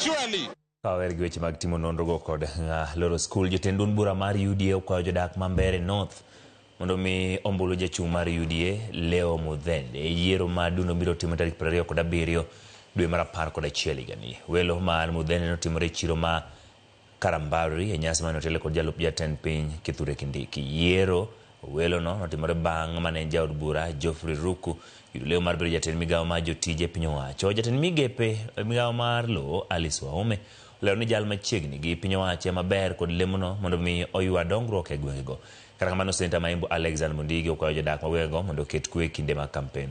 Surely. Kawer gi weche mag timo nonro kod loro skul jotendun bura mar UDA ukwayo jodak ma Mbeere North mondo mi ombulu jachung' mar UDA Leo Muthende yiero ma duno biro timo tarik 27 dwe mar 11 higani. Welo mar Muthende notimore e chiro ma Karambari e nyasi mane otelo kod jalup jatend piny Kithure Kindiki. Yiero welo no notimore bang' mane jaod bura Geoffrey Ruku yudo leo mar bedo jatend migawo mar jotije piny owacho. Jatend migepe migawo mar lo Alice Waume leo ni jal machiegni gi piny owacho maber kod lemono mondo mi oywa dongruok e gwengego. Kata kamano Senta Maimbo Alexander Mundigi okwayo jodak mawego mondo oket kwe kinde mag kampen.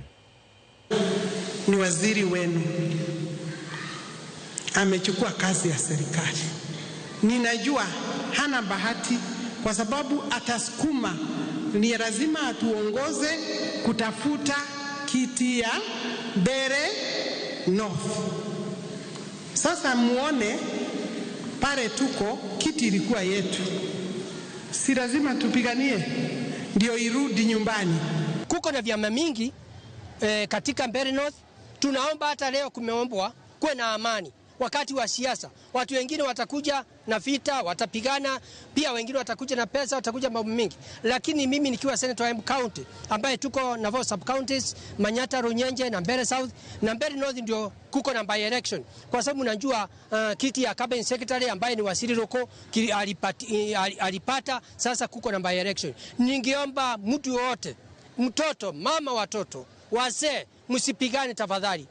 Ni waziri wenu amechukua kazi ya serikali. Ninajua hana bahati kwa sababu atasukuma, ni lazima atuongoze kutafuta kiti ya Mbeere North. Sasa muone pale tuko, kiti ilikuwa yetu, si lazima tupiganie ndio irudi nyumbani. Kuko na vyama mingi katika Mbeere North. Tunaomba hata leo kumeombwa kuwe na amani. Wakati wa siasa watu wengine watakuja na vita, watapigana, pia wengine watakuja na pesa, watakuja mambo mingi. Lakini mimi nikiwa senator wa Embu County ambaye tuko na 4 sub counties, Manyata, Runyenje na Mbeere South na Mbeere North, ndio kuko na by election. Kwa sababu unajua kiti ya cabinet secretary ambaye ni Wasiri Roko alipata, sasa kuko na by election. Ningeomba mtu wote, mtoto, mama, watoto, wazee, msipigane tafadhali.